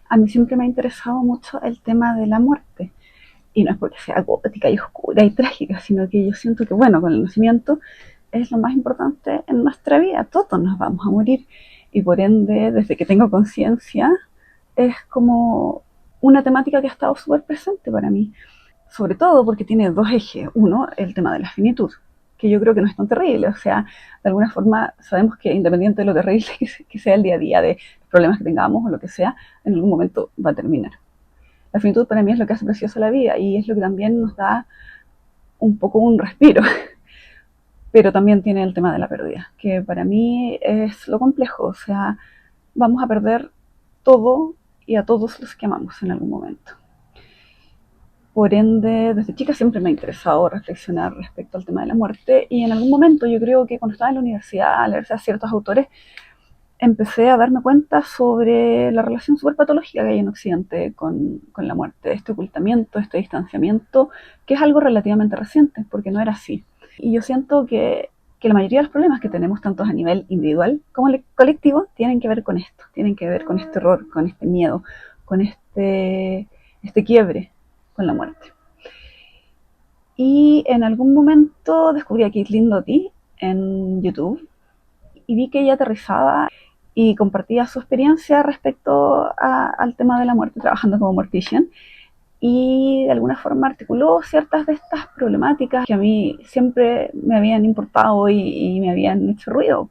A mí siempre me ha interesado mucho el tema de la muerte. Y no es porque sea gótica y oscura y trágica, sino que yo siento que, bueno, con el nacimiento es lo más importante en nuestra vida. Todos nos vamos a morir. Y por ende, desde que tengo conciencia, es como una temática que ha estado súper presente para mí. Sobre todo porque tiene dos ejes. Uno, el tema de la finitud, que yo creo que no es tan terrible. O sea, de alguna forma sabemos que independiente de lo terrible que sea el día a día, de los problemas que tengamos o lo que sea, en algún momento va a terminar. La finitud para mí es lo que hace preciosa la vida y es lo que también nos da un poco un respiro. Pero también tiene el tema de la pérdida, que para mí es lo complejo. O sea, vamos a perder todo y a todos los que amamos en algún momento. Por ende, desde chica siempre me ha interesado reflexionar respecto al tema de la muerte y en algún momento yo creo que cuando estaba en la universidad, al leerse a ciertos autores, empecé a darme cuenta sobre la relación súper patológica que hay en Occidente con la muerte, este ocultamiento, este distanciamiento, que es algo relativamente reciente, porque no era así. Y yo siento que la mayoría de los problemas que tenemos, tanto a nivel individual como colectivo, tienen que ver con esto, tienen que ver con este horror, con este miedo, con este quiebre con la muerte. Y en algún momento descubrí a Caitlin Doty en YouTube y vi que ella aterrizaba y compartía su experiencia respecto al tema de la muerte, trabajando como mortician, y de alguna forma articuló ciertas de estas problemáticas que a mí siempre me habían importado y me habían hecho ruido.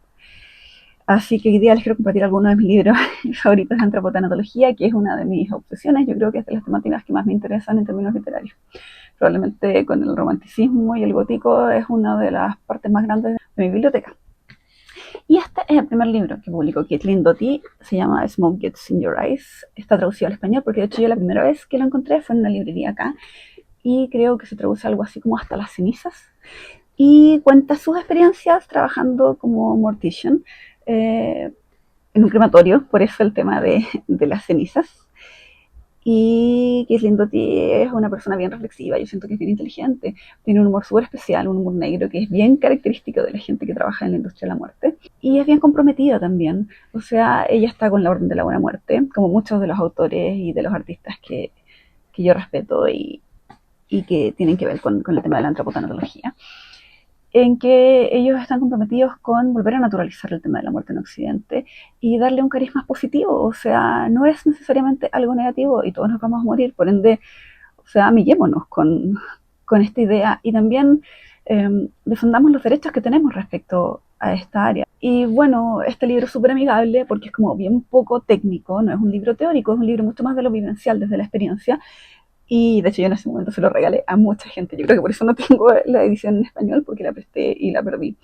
Así que hoy día les quiero compartir algunos de mis libros favoritos de antropotanatología, que es una de mis obsesiones. Yo creo que es de las temáticas que más me interesan en términos literarios. Probablemente con el romanticismo y el gótico es una de las partes más grandes de mi biblioteca. Y este es el primer libro que publicó Caitlin Doty, se llama Smoke Gets in Your Eyes. Está traducido al español porque de hecho yo la primera vez que lo encontré fue en una librería acá y creo que se traduce algo así como Hasta las cenizas. Y cuenta sus experiencias trabajando como mortician en un crematorio, por eso el tema de las cenizas. Y Caitlin Doty es una persona bien reflexiva, yo siento que es bien inteligente, tiene un humor súper especial, un humor negro que es bien característico de la gente que trabaja en la industria de la muerte. Y es bien comprometida también, o sea, ella está con la Orden de la Buena Muerte, como muchos de los autores y de los artistas que yo respeto y que tienen que ver con el tema de la antropotanatología, en que ellos están comprometidos con volver a naturalizar el tema de la muerte en Occidente y darle un cariz más positivo. O sea, no es necesariamente algo negativo y todos nos vamos a morir, por ende, o sea, amiguémonos con esta idea y también defendamos los derechos que tenemos respecto a esta área. Y bueno, este libro es súper amigable porque es como bien poco técnico, no es un libro teórico, es un libro mucho más de lo vivencial, desde la experiencia, y de hecho yo en ese momento se lo regalé a mucha gente. Yo creo que por eso no tengo la edición en español, porque la presté y la perdí.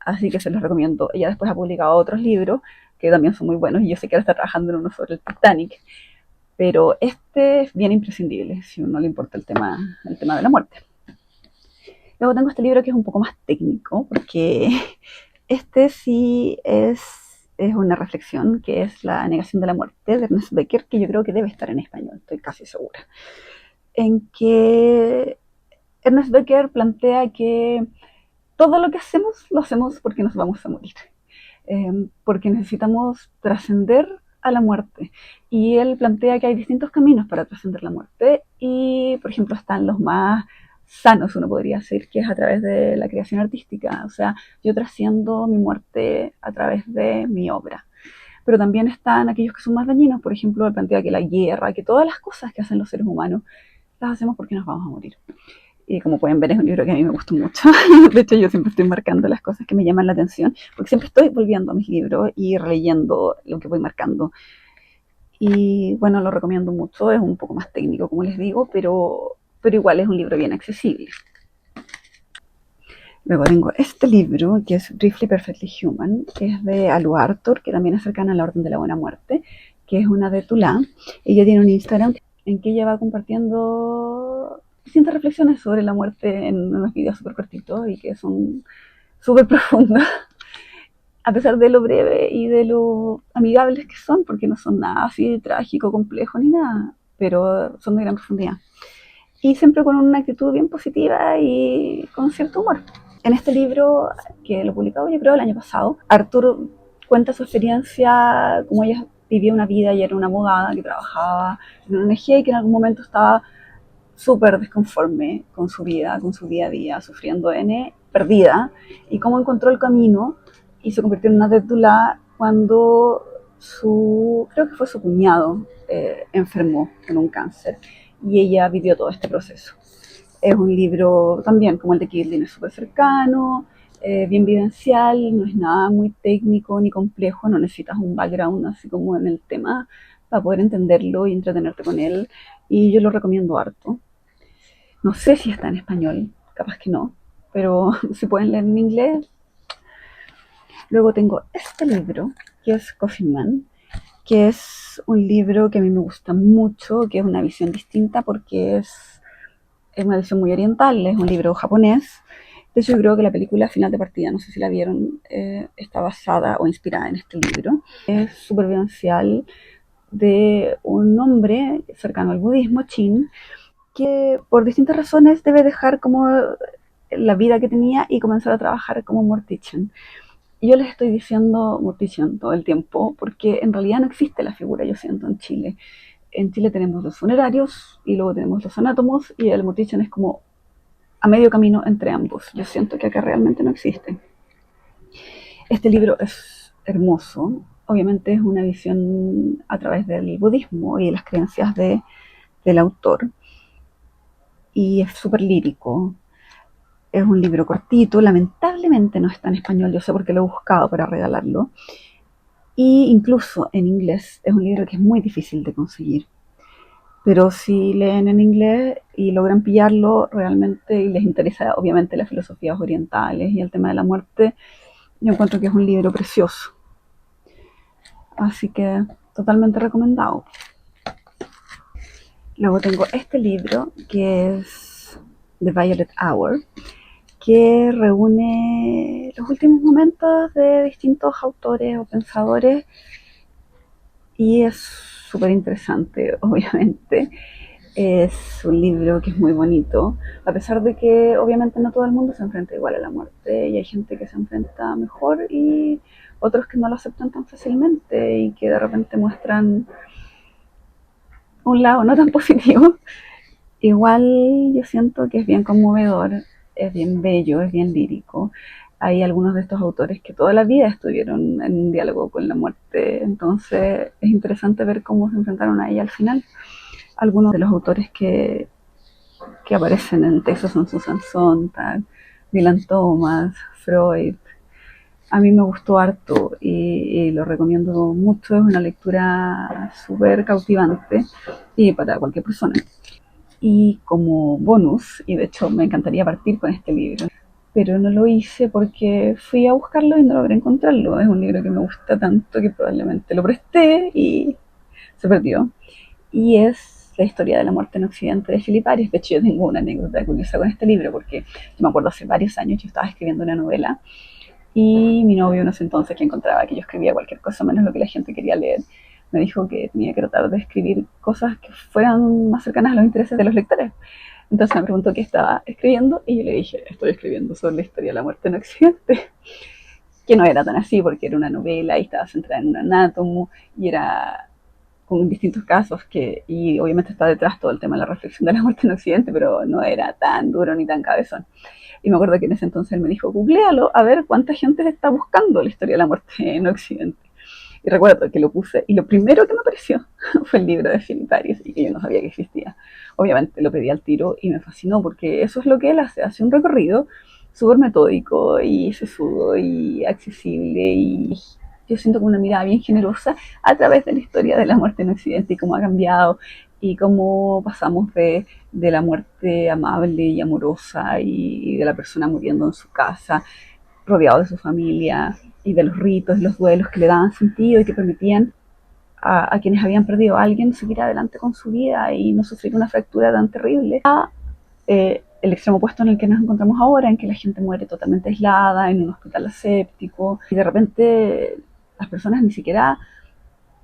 Así que se los recomiendo. Ella después ha publicado otros libros que también son muy buenos y yo sé que ahora está trabajando en uno sobre el Titanic. Pero este es bien imprescindible si a uno le importa el tema de la muerte. Luego tengo este libro que es un poco más técnico, porque este sí es una reflexión, que es La negación de la muerte, de Ernest Becker, que yo creo que debe estar en español, estoy casi segura. En que Ernest Becker plantea que todo lo que hacemos lo hacemos porque nos vamos a morir, porque necesitamos trascender a la muerte. Y él plantea que hay distintos caminos para trascender la muerte y, por ejemplo, están los más sanos, uno podría decir, que es a través de la creación artística. O sea, yo trasciendo mi muerte a través de mi obra. Pero también están aquellos que son más dañinos, por ejemplo, él plantea que la guerra, que todas las cosas que hacen los seres humanos, las hacemos porque nos vamos a morir. Y como pueden ver, es un libro que a mí me gustó mucho. De hecho, yo siempre estoy marcando las cosas que me llaman la atención, porque siempre estoy volviendo a mis libros y releyendo lo que voy marcando. Y bueno, lo recomiendo mucho, es un poco más técnico, como les digo, pero igual es un libro bien accesible. Luego tengo este libro, que es Briefly Perfectly Human, que es de Alu Arthur, que también es cercana a la Orden de la Buena Muerte, que es una de Tula. Ella tiene un Instagram en que ella va compartiendo distintas reflexiones sobre la muerte en unos videos súper cortitos y que son súper profundos, a pesar de lo breve y de lo amigables que son, porque no son nada así trágico, complejo ni nada, pero son de gran profundidad. Y siempre con una actitud bien positiva y con cierto humor. En este libro, que lo publicaba yo creo el año pasado, Arthur cuenta su experiencia, como ella vivía una vida y era una abogada que trabajaba en una ONG y que en algún momento estaba súper desconforme con su vida, con su día a día, sufriendo perdida, y cómo encontró el camino y se convirtió en una títula cuando creo que fue su cuñado, enfermó con un cáncer y ella vivió todo este proceso. Es un libro también, como el de Kirlin, es súper cercano, bien vivencial, no es nada muy técnico ni complejo, no necesitas un background así como en el tema para poder entenderlo y entretenerte con él, y yo lo recomiendo harto. No sé si está en español, capaz que no, pero si pueden leer en inglés. Luego tengo este libro, que es Coffee Man, que es un libro que a mí me gusta mucho, que es una visión distinta porque es una visión muy oriental, es un libro japonés. De hecho, yo creo que la película Final de Partida, no sé si la vieron, está basada o inspirada en este libro. Es súper vivencial de un hombre cercano al budismo, Chin, que por distintas razones debe dejar como la vida que tenía y comenzar a trabajar como mortician. Y yo les estoy diciendo mortician todo el tiempo porque en realidad no existe la figura, yo siento, en Chile. En Chile tenemos los funerarios y luego tenemos los anátomos y el mortician es como a medio camino entre ambos. Yo siento que acá realmente no existe. Este libro es hermoso, obviamente es una visión a través del budismo y de las creencias del autor, y es súper lírico. Es un libro cortito, lamentablemente no está en español, yo sé porque lo he buscado para regalarlo. Y incluso en inglés es un libro que es muy difícil de conseguir. Pero si leen en inglés y logran pillarlo realmente y les interesa obviamente las filosofías orientales y el tema de la muerte, yo encuentro que es un libro precioso. Así que totalmente recomendado. Luego tengo este libro que es The Violet Hour, que reúne los últimos momentos de distintos autores o pensadores y es súper interesante, obviamente. Es un libro que es muy bonito, a pesar de que obviamente no todo el mundo se enfrenta igual a la muerte y hay gente que se enfrenta mejor y otros que no lo aceptan tan fácilmente y que de repente muestran un lado no tan positivo. Igual yo siento que es bien conmovedor, es bien bello, es bien lírico. Hay algunos de estos autores que toda la vida estuvieron en un diálogo con la muerte, entonces es interesante ver cómo se enfrentaron a ella al final. Algunos de los autores que aparecen en el texto son Susan Sontag, Dylan Thomas, Freud. A mí me gustó harto y lo recomiendo mucho, es una lectura súper cautivante y para cualquier persona. Y como bonus, y de hecho me encantaría partir con este libro, pero no lo hice porque fui a buscarlo y no logré encontrarlo. Es un libro que me gusta tanto que probablemente lo presté y se perdió. Y es la historia de la muerte en Occidente de Philip Arias. De hecho, yo tengo una anécdota curiosa con este libro porque yo me acuerdo hace varios años yo estaba escribiendo una novela y mi novio en ese entonces, que encontraba que yo escribía cualquier cosa menos lo que la gente quería leer, me dijo que tenía que tratar de escribir cosas que fueran más cercanas a los intereses de los lectores. Entonces me preguntó qué estaba escribiendo y yo le dije, estoy escribiendo sobre la historia de la muerte en Occidente, que no era tan así porque era una novela y estaba centrada en un anátomo y era con distintos casos y obviamente está detrás todo el tema de la reflexión de la muerte en Occidente, pero no era tan duro ni tan cabezón. Y me acuerdo que en ese entonces él me dijo, googlealo a ver cuánta gente está buscando la historia de la muerte en Occidente. Y recuerdo que lo puse y lo primero que me apareció fue el libro de Philip Arias y que yo no sabía que existía. Obviamente lo pedí al tiro y me fascinó porque eso es lo que él hace un recorrido súper metódico y sesudo y accesible y yo siento como una mirada bien generosa a través de la historia de la muerte en Occidente y cómo ha cambiado y cómo pasamos de la muerte amable y amorosa y de la persona muriendo en su casa, rodeado de su familia y de los ritos y los duelos que le daban sentido y que permitían a quienes habían perdido a alguien seguir adelante con su vida y no sufrir una fractura tan terrible. El extremo opuesto en el que nos encontramos ahora, en que la gente muere totalmente aislada en un hospital aséptico y de repente las personas ni siquiera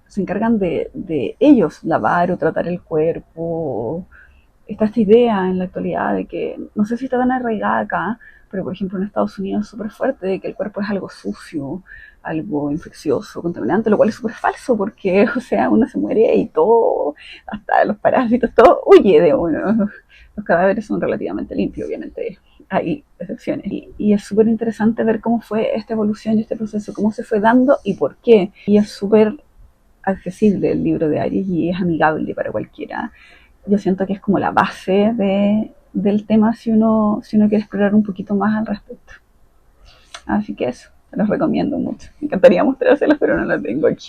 se encargan de ellos lavar o tratar el cuerpo. Está esta idea en la actualidad de que, no sé si está tan arraigada acá, pero por ejemplo en Estados Unidos es súper fuerte de que el cuerpo es algo sucio, algo infeccioso, contaminante, lo cual es súper falso porque, o sea, uno se muere y todo, hasta los parásitos, todo huye de uno. Los cadáveres son relativamente limpios, obviamente hay excepciones. Y es súper interesante ver cómo fue esta evolución y este proceso, cómo se fue dando y por qué. Y es súper accesible el libro de Aries y es amigable para cualquiera. Yo siento que es como la base del tema si uno quiere explorar un poquito más al respecto. Así que eso, te los recomiendo mucho. Me encantaría mostrárselos, pero no los tengo aquí.